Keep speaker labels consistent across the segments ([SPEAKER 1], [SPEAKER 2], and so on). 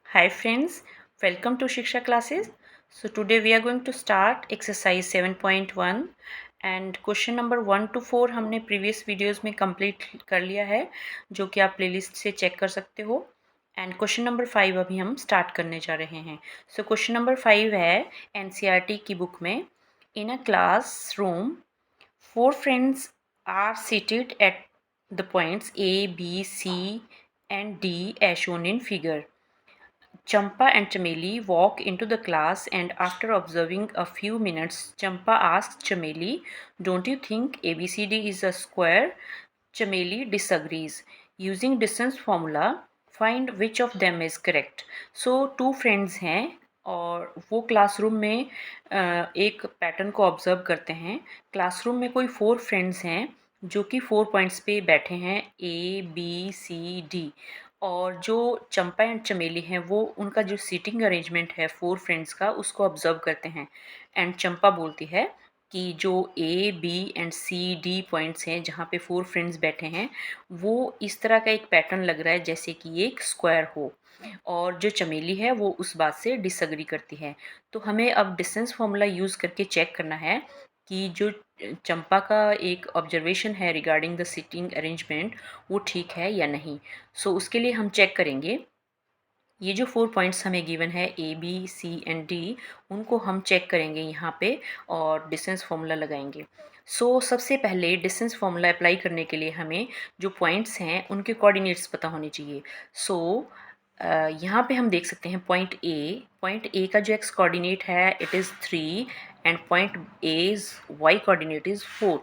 [SPEAKER 1] Hi friends, welcome to Shiksha classes. So today we are going to start exercise 7.1 and question number 1 to 4 हमने previous videos में complete कर लिया है जो कि आप playlist से check कर सकते हो and question number 5 अभी हम start करने जा रहे हैं. So question number 5 है NCERT की book में in a classroom 4 friends are seated at the points A, B, C and D as shown in figure. Champa and Chameli walk into the class and after observing a few minutes, Champa asks Chameli, "Don't you think ABCD is a square?" Chameli disagrees. Using distance formula, find which of them is correct. So two friends हैं और वो classroom में एक pattern को observe करते हैं. Classroom में कोई 4 फ्रेंड्स हैं जो कि 4 पॉइंट्स पे बैठे हैं A, B, C, D. और जो चंपा एंड चमेली हैं वो उनका जो सीटिंग अरेंजमेंट है 4 फ्रेंड्स का उसको ऑब्जर्व करते हैं. एंड चंपा बोलती है कि जो A, B and C, D points हैं जहाँ पे 4 फ्रेंड्स बैठे हैं वो इस तरह का एक पैटर्न लग रहा है जैसे कि ये एक स्क्वायर हो. और जो चमेली है वो उस बात से डिसएग्री करती है. तो हमें अब डिस्टेंस फार्मूला यूज़ करके चेक करना है कि जो चंपा का एक ऑब्जर्वेशन है रिगार्डिंग द सीटिंग अरेंजमेंट वो ठीक है या नहीं. सो उसके लिए हम चेक करेंगे ये जो 4 पॉइंट्स हमें गिवन है A, B, C and D उनको हम चेक करेंगे यहाँ पे और डिस्टेंस फार्मूला लगाएंगे. सो सबसे पहले डिस्टेंस फार्मूला अप्लाई करने के लिए हमें जो पॉइंट्स हैं उनके कोऑर्डिनेट्स पता होने चाहिए. सो यहाँ पे हम देख सकते हैं पॉइंट ए का जो एक्स कोऑर्डिनेट है it is 3 and point as y coordinate is 4.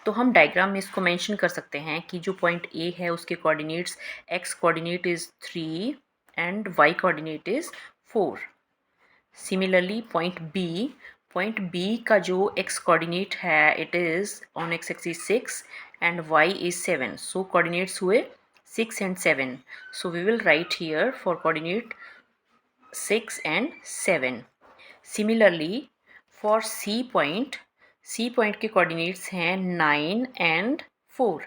[SPEAKER 1] तो हम डायग्राम में इसको मेंशन कर सकते हैं कि जो पॉइंट ए है उसके coordinates x coordinate is 3 and y coordinate is 4. Similarly point B का जो x coordinate है it is on x axis 6 and y is 7. So coordinates हुए 6 and 7. So we will write here for coordinate 6 and 7. Similarly for C point के coordinates हैं 9 and 4.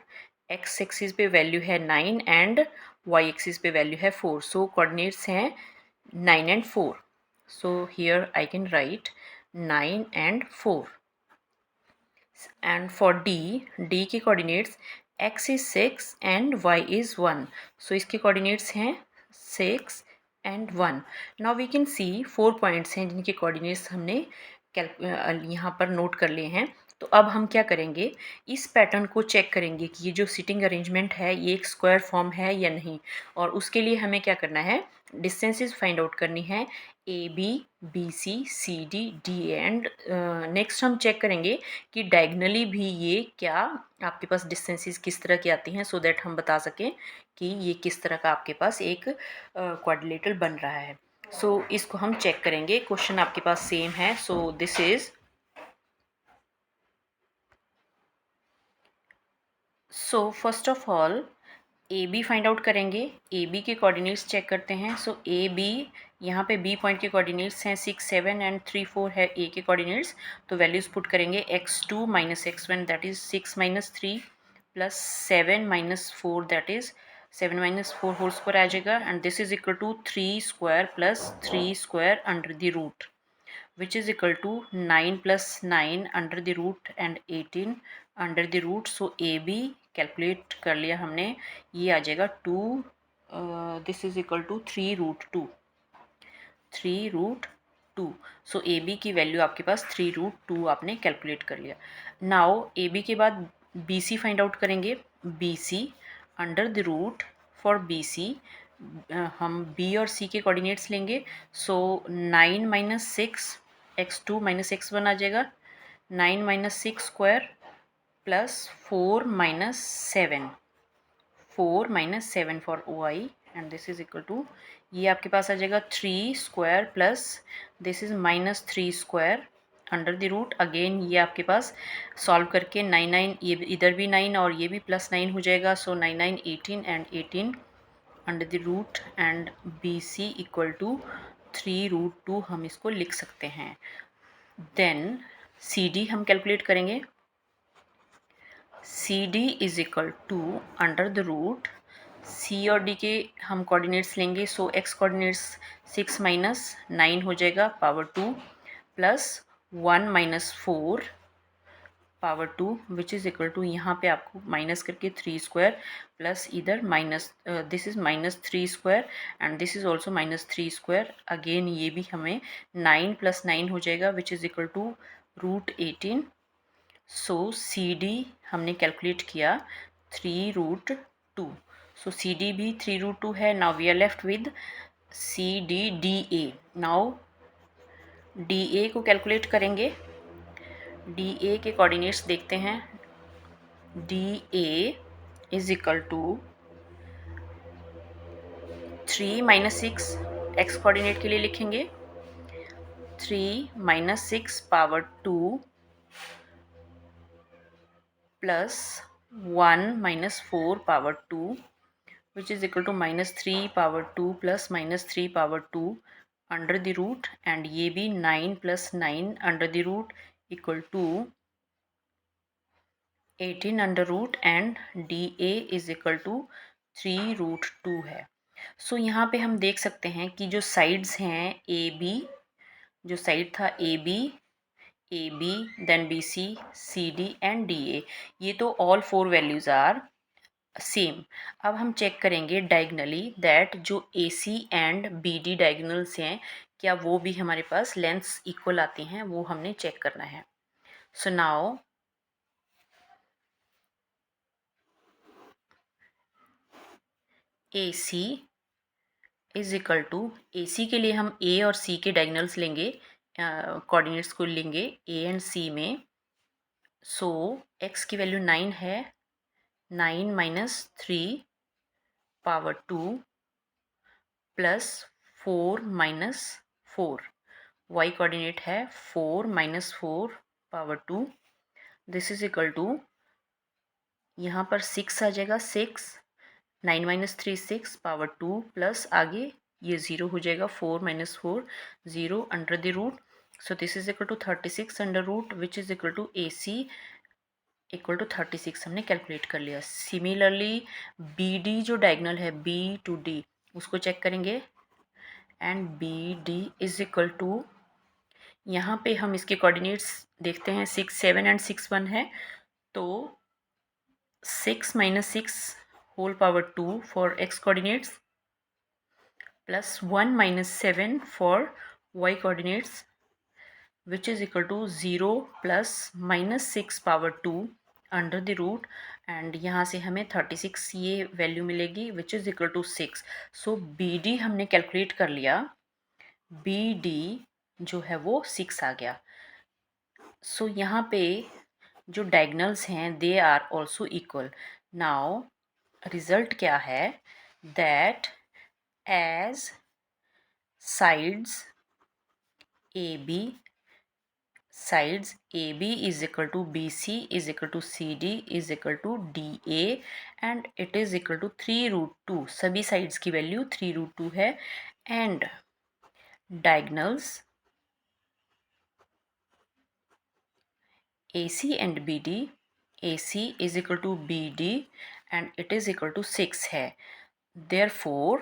[SPEAKER 1] x axis पे value है 9 and y axis पे value है 4. So coordinates हैं 9 and 4. So here I can write 9 and 4. And for D के coordinates x is 6 and y is 1. So इसके coordinates हैं 6 and 1. Now we can see 4 points हैं जिनके coordinates हमने यहाँ पर नोट कर लिए हैं. तो अब हम क्या करेंगे इस पैटर्न को चेक करेंगे कि ये जो सिटिंग अरेंजमेंट है ये एक स्क्वायर फॉर्म है या नहीं. और उसके लिए हमें क्या करना है डिस्टेंसेस फाइंड आउट करनी है A B C D D and next हम चेक करेंगे कि डायगनली भी ये क्या आपके पास डिस्टेंसेस किस तरह की आती हैं सो दैट हम बता सकें कि ये किस तरह का आपके पास एक क्वाड्रिलेटरल बन रहा है. सो इसको हम चेक करेंगे. क्वेश्चन आपके पास सेम है. So this is so first of all A B find out करेंगे. ए बी के कोऑर्डिनेट्स चेक करते हैं. सो ए बी यहाँ पे बी पॉइंट के कोऑर्डिनेट्स हैं 6 7 एंड 3 4 है ए के कोऑर्डिनेट्स. तो वैल्यूज पुट करेंगे x2 minus x1 that is 6 minus 3 plus 7 minus 4 that is 7 minus 4 whole square आ जाएगा. And this is equal to 3 square plus 3 square under the root which is equal to 9 plus 9 under the root and 18 under the root. So AB calculate कर लिया हमने. ये आ जाएगा 2 this is equal to 3 root 2. So AB की value आपके पास 3 root 2 आपने कैलकुलेट कर लिया. नाउ AB के बाद BC फाइंड आउट करेंगे. BC under the root for BC हम B और C के कोऑर्डिनेट्स लेंगे. So 9 minus 6 x2 minus x1 आ जाएगा. 9 minus 6 square plus 4 minus 7 for y and this is equal to ये आपके पास आ जाएगा 3 square plus this is minus 3 square under the root. Again ये आपके पास सॉल्व करके 9 9 ये इधर भी 9 और ये भी प्लस 9 हो जाएगा. So 9 9 18 and 18 under the root and B C equal to 3 root 2 हम इसको लिख सकते हैं. देन सी डी हम कैलकुलेट करेंगे. C D is equal to under the root C और डी के हम कोऑर्डिनेट्स लेंगे, सो एक्स कोऑर्डिनेट्स 6 माइनस 9 हो जाएगा power 2 plus 1 minus 4 power 2 which is equal to, यहाँ पे आपको माइनस करके 3 स्क्वायर प्लस इधर minus, this is minus 3 square and this is also minus 3 square. Again ये भी हमें 9 प्लस 9 हो जाएगा which is equal to √18। So C D हमने कैलकुलेट किया 3√2। सो सी डी भी 3√2 है। Now we are left with C D D A. Now D A को कैलकुलेट करेंगे। डी ए के कोऑर्डिनेट्स देखते हैं। D A is equal to 3 minus 6, x coordinate के लिए लिखेंगे 3 minus 6 power 2 plus 1 minus 4 power 2 which is equal to minus 3 power 2 plus minus 3 power 2 under the root, and ये भी 9 plus 9 under the root equal to 18 under root, and dA is equal to 3√2 है। सो यहाँ पे हम देख सकते हैं कि जो साइड्स हैं ए बी, जो साइड था A B then B C D and D A, ये तो ऑल 4 वैल्यूज़ आर सेम। अब हम चेक करेंगे डायगनली दैट जो ए सी एंड बी डी डायगनल्स हैं क्या वो भी हमारे पास लेंथ्स इक्वल आती हैं, वो हमने चेक करना है। So now A C is equal to, A C के लिए हम ए और सी के डायगनल्स लेंगे, कोऑर्डिनेट्स को लेंगे ए एंड सी में। सो एक्स की वैल्यू 9 है, 9 minus 3 power 2 plus 4 minus 4, y coordinate है 4 minus 4 power 2, this is equal to, यहाँ पर 6 आ जाएगा, 6 9 माइनस 3 6 पावर 2 प्लस आगे ये 0 हो जाएगा, 4 minus 4 0 under the root. So this is equal to 36 under root which is equal to A C equal to 36 हमने calculate कर लिया। सिमिलरली बी डी जो डायगनल है बी टू डी उसको चेक करेंगे, and B D is equal to, यहाँ पे हम इसके कोऑर्डिनेट्स देखते हैं 6 7 एंड 6 1 है, तो 6 minus 6 whole power 2 for x coordinates plus 1 minus 7 for y coordinates which is equal to 0 plus minus 6 power 2 under the root, and यहाँ से हमें 36 ये वैल्यू मिलेगी which is equal to 6। So B D हमने calculate कर लिया, B D जो है वो 6 आ गया। सो यहाँ पे जो डायगनल्स हैं they are also equal. Now result क्या है, that as sides A B, sides AB is equal to BC is equal to CD is equal to DA and it is equal to 3√2, सभी sides की value 3√2 है, and diagonals AC and BD, AC is equal to BD and it is equal to 6 है, therefore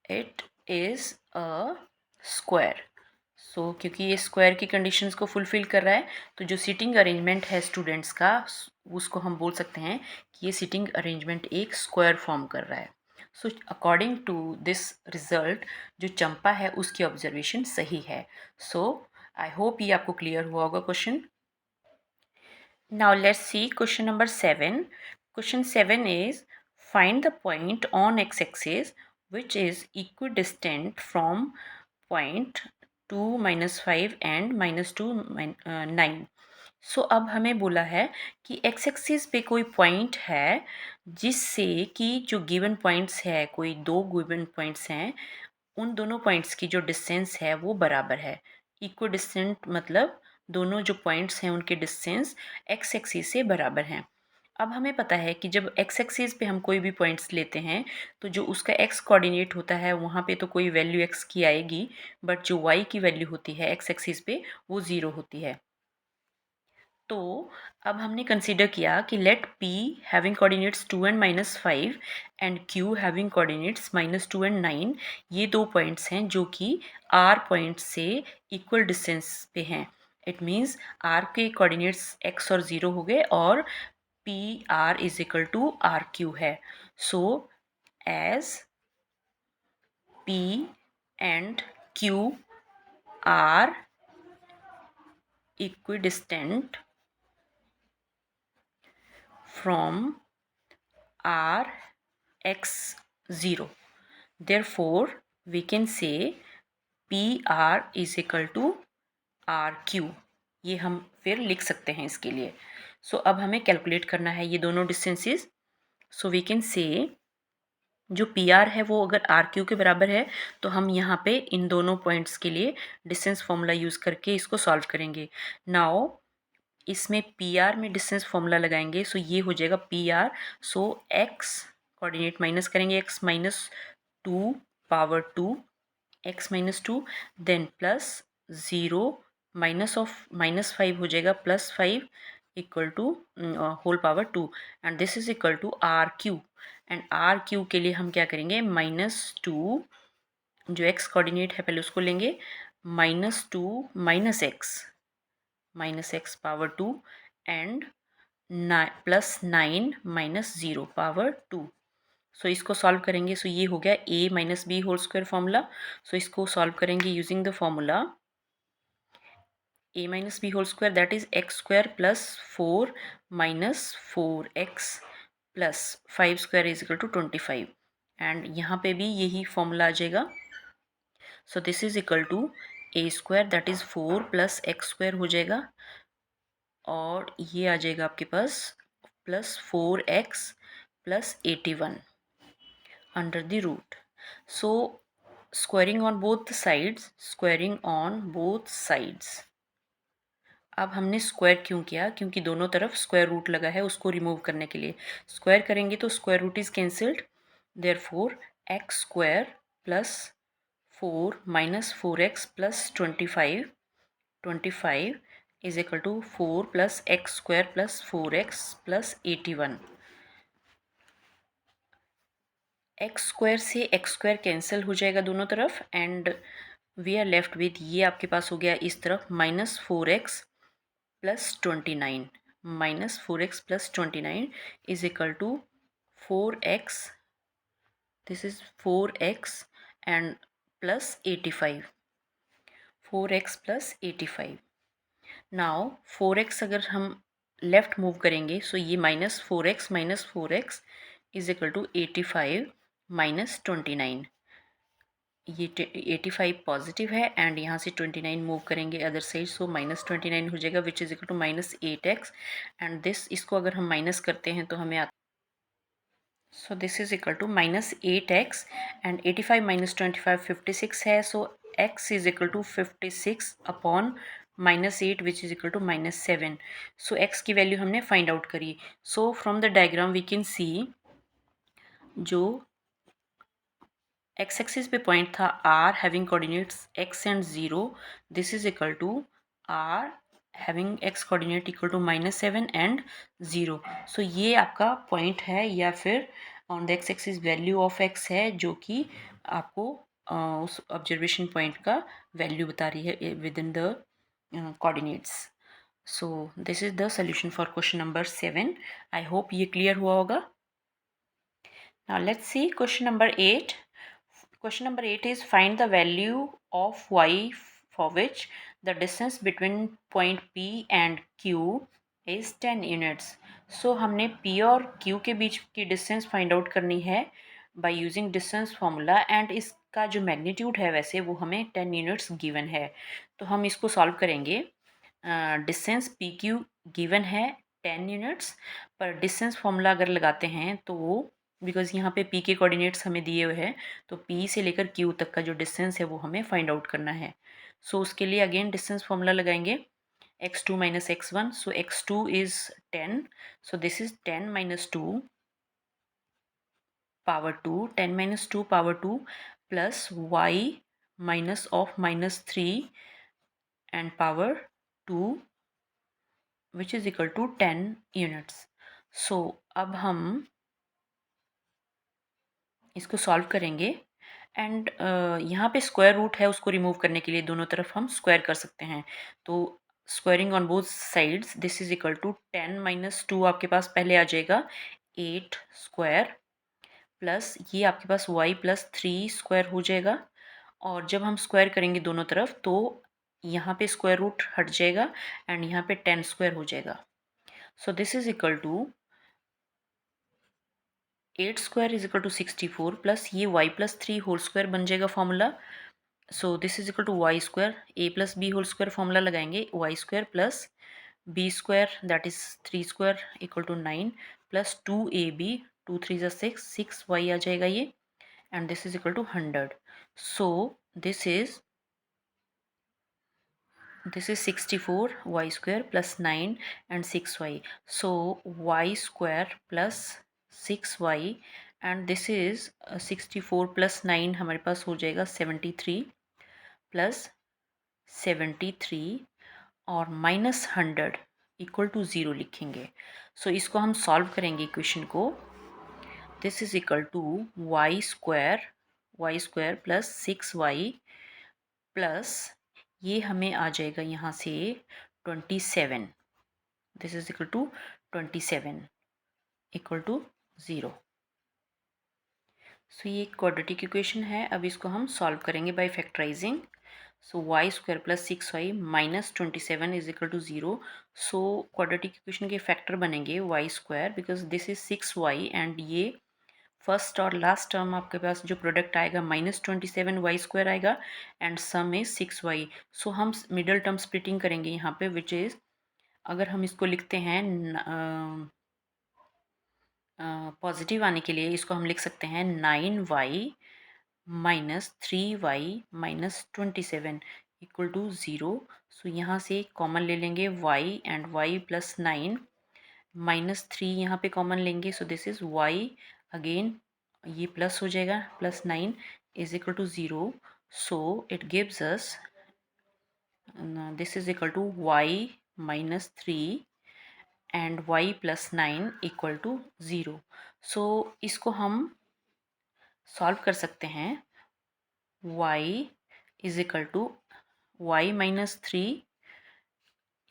[SPEAKER 1] it is a square। सो क्योंकि ये square की conditions को fulfil कर रहा है, तो जो सीटिंग अरेंजमेंट है स्टूडेंट्स का उसको हम बोल सकते हैं कि ये सीटिंग अरेंजमेंट एक स्क्वायर फॉर्म कर रहा है। So according to this result जो चंपा है उसकी ऑब्जर्वेशन सही है। सो आई होप ये आपको क्लियर हुआ होगा question. Now let's see question number 7। Question 7 is find the point on x axis which is equidistant from point 2 minus 5 and minus 2 9। सो अब हमें बोला है कि एक्स एक्सिस पे कोई पॉइंट है जिससे कि जो गिवन पॉइंट्स है, कोई दो गिवन पॉइंट्स हैं, उन दोनों पॉइंट्स की जो डिस्टेंस है वो बराबर है। इक्विडिस्टेंट मतलब दोनों जो पॉइंट्स हैं उनके डिस्टेंस एक्स एक्सिस से बराबर हैं। अब हमें पता है कि जब एक्स एक्सिस पे हम कोई भी पॉइंट्स लेते हैं तो जो उसका एक्स कोऑर्डिनेट होता है वहाँ पे तो कोई वैल्यू एक्स की आएगी, बट जो वाई की वैल्यू होती है एक्स एक्सिस पे वो 0 होती है। तो अब हमने कंसीडर किया कि let P having coordinates 2 and -5 and Q having coordinates -2 and 9, ये दो पॉइंट्स हैं जो कि R पॉइंट से इक्वल डिस्टेंस पे हैं। इट मीन्स R के कोऑर्डिनेट्स x और 0 हो गए और PR is equal to RQ है। So as P and Q are equidistant from R x 0, therefore we can say PR is equal to RQ। ये हम फिर लिख सकते हैं इसके लिए। सो अब हमें कैलकुलेट करना है ये दोनों डिस्टेंसेस। सो वी कैन से जो PR है वो अगर RQ के बराबर है तो हम यहाँ पे इन दोनों पॉइंट्स के लिए डिस्टेंस फॉर्मूला यूज़ करके इसको सॉल्व करेंगे। नाउ इसमें PR में डिस्टेंस फॉर्मूला लगाएंगे, सो ये हो जाएगा PR। So x coordinate minus करेंगे, x -2 power 2, x -2, then plus 0 minus of -5 हो जाएगा +5 equal to whole power 2 and this is equal to RQ। And RQ के लिए हम क्या करेंगे, -2 जो x कोऑर्डिनेट है पहले उसको लेंगे, -2 -x पावर 2 एंड +9 -0 पावर 2। सो इसको सॉल्व करेंगे, सो ये हो गया a - b whole square formula. So इसको सॉल्व करेंगे using the formula a - b whole square that is x square plus 4 -4x plus 5 square is equal to 25 and यहाँ पे भी यही फॉर्मूला आ जाएगा। So this is equal to a square that is 4 plus x square हो जाएगा और ये आ जाएगा आपके पास +4x plus 81 under the root. So squaring on both sides, squaring on both sides. अब हमने स्क्वायर क्यों किया, क्योंकि दोनों तरफ स्क्वायर रूट लगा है, उसको रिमूव करने के लिए। स्क्वायर करेंगे तो square root is cancelled, therefore x square plus 4 -4x plus 25 is equal to 4 plus x square plus 4x plus 81। X square से x स्क्वायर कैंसिल हो जाएगा दोनों तरफ and we are left with, ये आपके पास हो गया इस तरफ -4x plus 29 -4x plus 29 is equal to 4x, this is 4x and plus 85, 4x plus 85। Now 4x अगर हम लेफ्ट मूव करेंगे सो ये -4x इज इक्वल टू 85 -29, ये 85 पॉजिटिव है एंड यहाँ से 29 मूव करेंगे अदर साइड, सो -29 हो जाएगा which is equal to -8x and this, इसको अगर हम माइनस करते हैं तो हमें so this is equal to -8x and 85 -25 56 है, so x is equal to 56 upon -8 which is equal to -7। So x की वैल्यू हमने फाइंड आउट करी। So from the diagram we can see जो x एक्सिस पे point था r having coordinates x and 0, this is equal to r having x coordinate equal to -7 and 0। So ये आपका point है या फिर on the x axis value of x है जो कि आपको उस ऑब्जर्वेशन पॉइंट का वैल्यू बता रही है with in the coordinates. So this is the solution for question number 7। I hope ये क्लियर हुआ होगा। Now let's see question number 8. Question number 8 is find the value of y for which the distance between point P and Q is 10 units. So हमने P और Q के बीच की distance find out करनी है by using distance formula and इसका जो magnitude है वैसे वो हमें 10 units given है। तो हम इसको solve करेंगे। distance PQ given है 10 units, पर distance formula अगर लगाते हैं तो वो बिकॉज यहाँ पे P के कोऑर्डिनेट्स हमें दिए हुए हैं तो P से लेकर Q तक का जो डिस्टेंस है वो हमें फाइंड आउट करना है। सो उसके लिए अगेन डिस्टेंस फॉर्मूला लगाएंगे x2 - x1, so x2 is 10, so this is 10 - 2 power 2, 10 - 2 power 2 plus y minus of -3 and power 2 which is equal to 10 units. So अब हम इसको सॉल्व करेंगे एंड यहाँ पे स्क्वायर रूट है, उसको रिमूव करने के लिए दोनों तरफ हम स्क्वायर कर सकते हैं। तो squaring on both sides, this is equal to 10 minus 2 आपके पास पहले आ जाएगा 8 स्क्वायर, प्लस ये आपके पास y प्लस 3 स्क्वायर हो जाएगा। और जब हम स्क्वायर करेंगे दोनों तरफ तो यहाँ पे स्क्वायर रूट हट जाएगा एंड यहाँ पे 10 स्क्वायर हो जाएगा। So this is equal to 8 square is equal to 64 plus ये y प्लस 3 होल स्क्वायर बन जाएगा formula. So this is equal to Y square, A plus B whole square formula लगाएंगे, Y square plus B square that is 3 square equal to 9 plus 2ab, 2 3 जा 6y आ जाएगा ये, and this is equal to 100। So this is 64 y square plus 9 and 6y. So y square plus 6y and this is 64 plus 9 हमारे पास हो जाएगा 73 plus 73 और minus 100 equal to 0 लिखेंगे। सो इसको हम सॉल्व करेंगे इक्वेशन को। This is equal to Y square plus 6y plus ये हमें आ जाएगा यहाँ से 27, this is equal to 27 equal to 0। So ये एक क्वाड्रेटिक इक्वेशन है। अब इसको हम सॉल्व करेंगे by factorising. So y square plus 6y minus 27 is equal to 0। So quadratic equation के फैक्टर बनेंगे y square because this is 6y and ये फर्स्ट और लास्ट टर्म आपके पास जो प्रोडक्ट आएगा माइनस 27 वाई स्क्वायर आएगा and sum is 6y। So हम मिडल टर्म स्प्लिटिंग करेंगे यहाँ पे विच इज़, अगर हम इसको लिखते हैं पॉजिटिव आने के लिए इसको हम लिख सकते हैं 9y minus 3y minus 27 equal to 0। So यहाँ से कॉमन ले लेंगे y and y plus 9 minus 3 यहाँ पे कॉमन लेंगे। So this is y again, ये प्लस हो जाएगा, plus 9 is equal to 0। So it gives us this is equal to y minus 3 and y plus 9 equal to 0। So इसको हम solve कर सकते हैं। y is equal to y minus 3,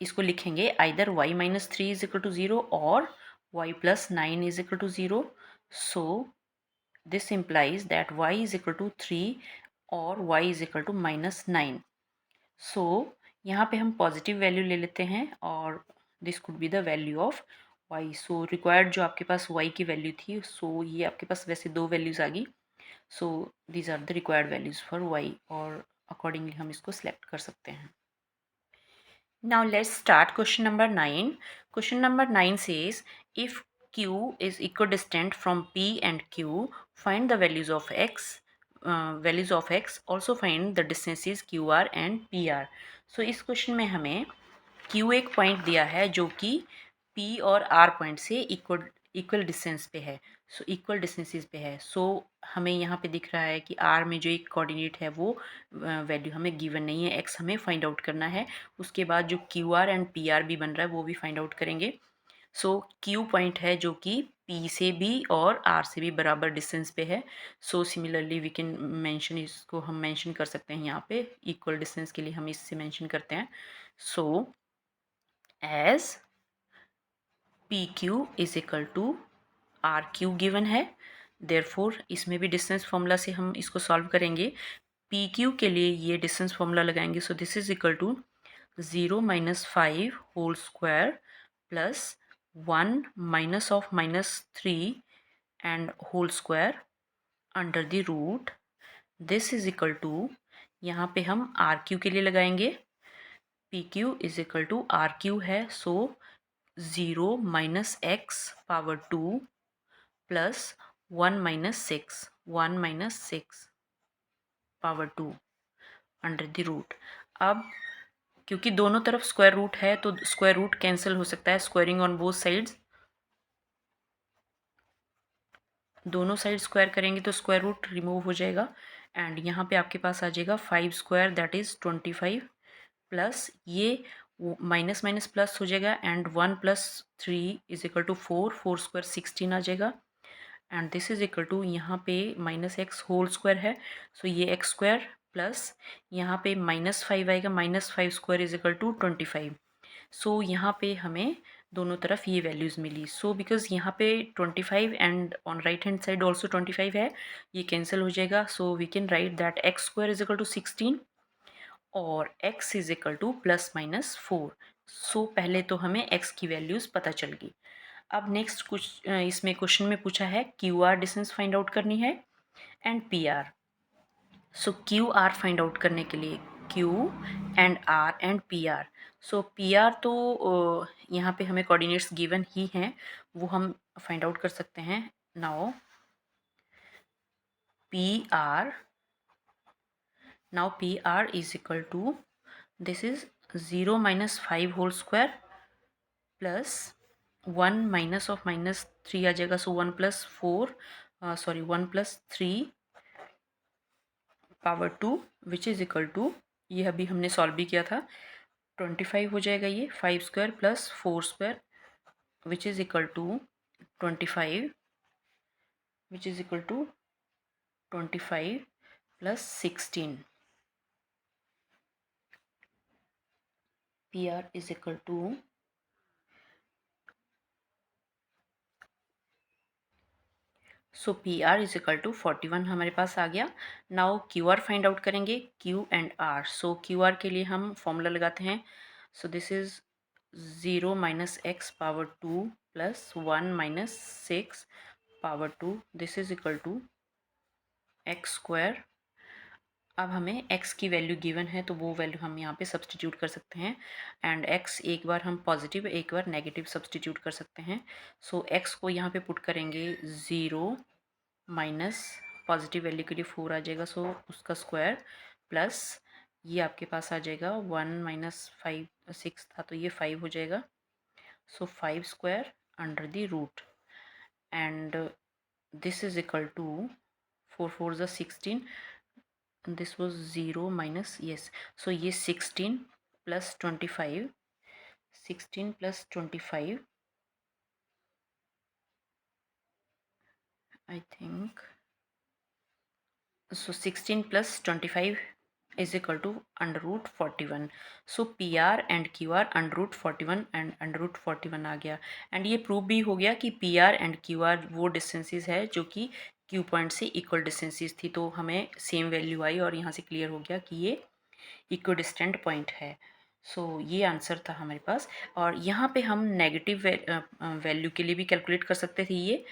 [SPEAKER 1] इसको लिखेंगे either y minus 3 is equal to 0 और y plus 9 is equal to 0। So this implies that y is equal to 3 और y is equal to minus 9। So यहाँ पे हम positive value ले लेते हैं और this could be the value of y। So required जो आपके पास y की वैल्यू थी, सो ये आपके पास वैसे दो वैल्यूज़ आ गई। So these are the required values for y और अकॉर्डिंगली हम इसको सेलेक्ट कर सकते हैं। Now let's start question number 9. Question number 9 says if Q is equidistant from P and Q, find the values of x. Also find the distances QR and PR. So इस question में हमें Q एक point दिया है जो कि P और R point से इक्वल डिस्टेंस पे है, सो इक्वल डिस्टेंसेस पे है। सो हमें यहाँ पे दिख रहा है कि R में जो एक कोऑर्डिनेट है वो वैल्यू हमें गिवन नहीं है, X हमें फाइंड आउट करना है। उसके बाद जो QR एंड PR भी बन रहा है वो भी फाइंड आउट करेंगे। सो Q पॉइंट है जो कि P से भी और R से भी बराबर डिस्टेंस पे है। So similarly we can mention, इसको हम मेंशन कर सकते हैं यहाँ पे इक्वल डिस्टेंस के लिए हम इससे मेंशन करते हैं। So as P Q is equal to R Q given है, देयरफॉर इसमें भी डिस्टेंस फॉर्मूला से हम इसको सॉल्व करेंगे। पी क्यू के लिए ये डिस्टेंस फॉर्मूला लगाएंगे। So this is equal to 0 minus 5 whole square plus 1 minus of minus 3 and whole square under the root. This is equal to, यहाँ पे हम आर क्यू के लिए लगाएंगे, P Q is equal to R Q है। So 0 minus x power 2 plus 1 minus 6 power 2 under the root. अब क्योंकि दोनों तरफ स्क्वायर रूट है तो स्क्वायर रूट कैंसिल हो सकता है, स्क्वायरिंग ऑन बोथ साइड्स, दोनों साइड स्क्वायर करेंगे तो स्क्वायर रूट रिमूव हो जाएगा एंड यहाँ पे आपके पास आ जाएगा 5 स्क्वायर दैट इज़ 25 प्लस ये माइनस माइनस प्लस हो जाएगा एंड 1+3 इज इक्वल टू 4, 4² 16 आ जाएगा and this is equal to यहाँ पे -x² है, सो ये x² प्लस यहाँ पे -5 आएगा, -5² इज इक्वल टू 25। सो यहाँ पे हमें दोनों तरफ ये वैल्यूज़ मिली। सो बिकॉज यहाँ पे 25 and on right hand side also 25 है, ये कैंसिल हो जाएगा। So we can write that x² is equal to 16 और x is equal to +-4। So पहले तो हमें x की वैल्यूज़ पता चल गई। अब नेक्स्ट कुछ इसमें क्वेश्चन में पूछा है QR डिस्टेंस फाइंड आउट करनी है and PR। So QR find out करने के लिए Q and R and PR। So PR तो यहाँ पे हमें कोऑर्डिनेट्स गिवन ही हैं, वो हम फाइंड आउट कर सकते हैं। Now PR is equal to, this is 0 - 5 whole square plus 1 minus of -3 आ जाएगा, so 1+3 power 2 which is equal to, ये अभी हमने सॉल्व भी किया था, 25 हो जाएगा ये, 5² plus 4² which is equal to 25 which is equal to 25 plus 16। PR is equal to, so PR is equal to 41 हमारे पास आ गया। नाउ QR फाइंड आउट करेंगे, Q and R। So QR के लिए हम फॉर्मूला लगाते हैं। So this is 0 - x power 2 plus 1 - 6 power 2, this is equal to x²। अब हमें x की वैल्यू गिवन है तो वो वैल्यू हम यहाँ पे सब्सटीट्यूट कर सकते हैं एंड x एक बार हम पॉजिटिव एक बार नेगेटिव सब्सटीट्यूट कर सकते हैं। सो x को यहाँ पे पुट करेंगे 0 माइनस पॉजिटिव वैल्यू के लिए 4 आ जाएगा, सो उसका स्क्वायर प्लस ये आपके पास आ जाएगा 1 - 5 6 था तो ये 5 हो जाएगा, so 5² under the root and this is equal to 4 4 ज़ा 16, this was 0 minus, yes, so ये 16 plus 25, 16 plus 25 I think, so 16 plus 25 is equal to under root 41। so PR and QR under root 41 and under root 41 आ गया and ये prove भी हो गया कि PR and QR वो distances है जो कि Q पॉइंट से इक्वल डिस्टेंसेस थी, तो हमें सेम वैल्यू आई और यहाँ से क्लियर हो गया कि ये इक्व डिस्टेंट पॉइंट है। सो ये आंसर था हमारे पास। और यहाँ पे हम नेगेटिव वैल्यू के लिए भी कैलकुलेट कर सकते थे। ये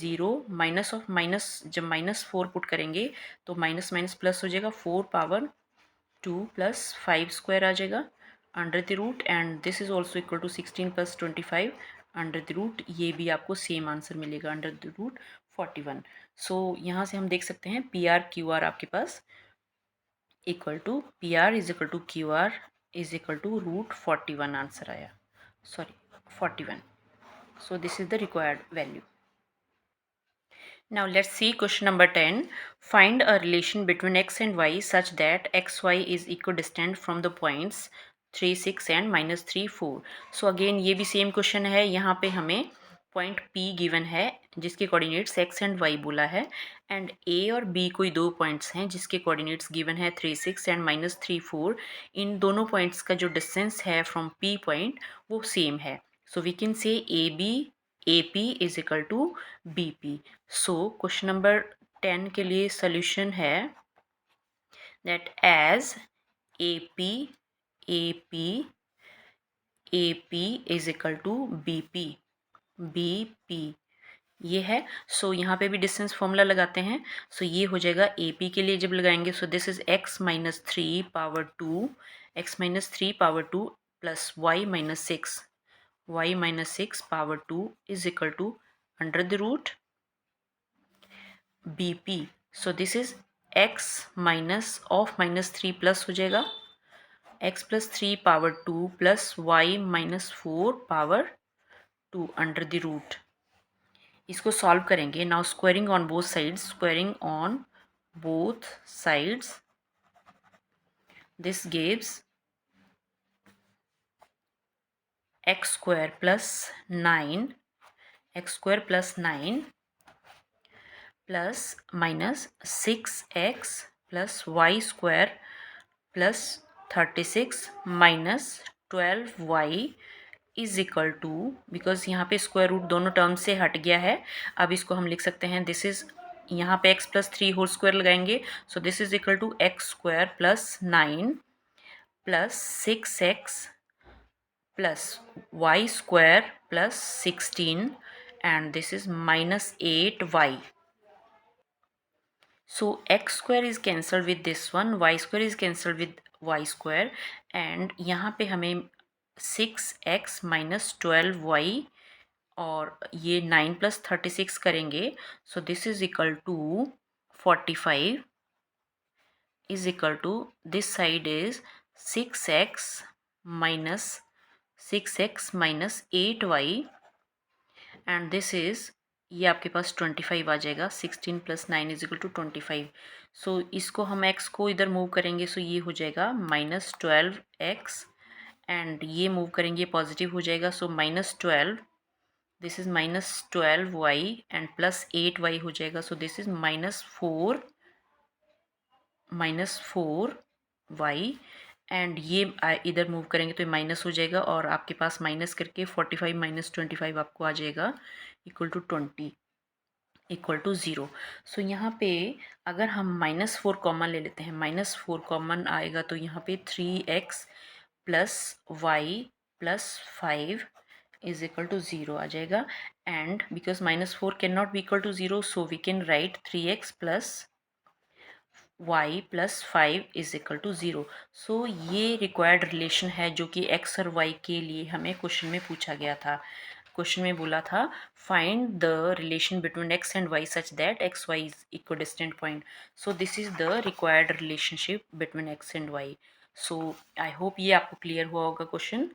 [SPEAKER 1] 0 माइनस ऑफ माइनस, जब -4 पुट करेंगे तो माइनस माइनस प्लस हो जाएगा, 4 पावर 2 प्लस 5² आ जाएगा under the root and this is also equal to 16 plus 25 under the root, ये भी आपको सेम आंसर मिलेगा अंडर द रूट 41। सो यहाँ से हम देख सकते हैं PR QR आपके पास equal to PR is equal to QR is equal to root 41 answer आया, sorry 41। So this is the required value. Now let's see question number 10. Find a relation between x and y such that xy is equidistant from the points 3 6 and -3 4। So again ये भी same question है। यहाँ पे हमें point P given है जिसके coordinates x and y बोला है एंड A और B कोई दो पॉइंट्स हैं जिसके कोऑर्डिनेट्स गिवन है 3 6 एंड -3 4। इन दोनों पॉइंट्स का जो डिस्टेंस है फ्रॉम P पॉइंट वो सेम है। So we can say AP is equal to BP। So question number 10 के लिए सोल्यूशन है that as AP is equal to BP ये है। सो यहाँ पे भी डिस्टेंस फॉर्मूला लगाते हैं। सो ये हो जाएगा AP के लिए जब लगाएंगे, so this is x - 3 power 2 plus y - 6 power 2 is equal to under the root BP। So this is x minus of -3 plus हो जाएगा x + 3 power 2 plus y - 4 power 2 under the root. इसको solve करेंगे। Now squaring on both sides, this gives x square plus 9 plus minus 6x plus y square plus 36 minus 12y is equal to, because यहाँ पे square root दोनों term से हट गया है, अब इसको हम लिख सकते हैं दिस इज, यहाँ पे x प्लस 3 होल स्क्वायर लगाएंगे, so this is equal to x square plus 9 plus 6x plus y square plus 16, and this is minus 8y. So x square is cancelled with this one, y square is cancelled with y square, and यहाँ पे हमें 6x minus 12y और ये 9 plus 36 करेंगे, so this is equal to 45 is equal to, this side is 6x minus 8y, and this is, ये आपके पास 25 आ जाएगा, 16 plus 9 is equal to 25. सो इसको हम x को इधर मूव करेंगे, सो ये हो जाएगा -12x, एंड ये मूव करेंगे पॉजिटिव हो जाएगा, सो -12, this is -12y and plus 8y हो जाएगा, so this is -4y, and ये इधर मूव करेंगे तो ये माइनस हो जाएगा, और आपके पास माइनस करके 45 माइनस 25 आपको आ जाएगा equal to 20 equal to 0. So यहाँ पे अगर हम -4 कॉमन ले लेते हैं, -4 कॉमन आएगा तो यहाँ पे 3x plus y plus 5 is equal to 0 आ जाएगा, and because -4 can not be equal to 0, so we can write 3x plus y plus 5 is equal to 0. So ये रिक्वायर्ड रिलेशन है जो कि x और y के लिए हमें क्वेश्चन में पूछा गया था. क्वेश्चन में बोला था find the relation between x and y such that x y is equidistant point. So this is the required relationship between x and y. So I hope ये आपको क्लियर हुआ होगा क्वेश्चन.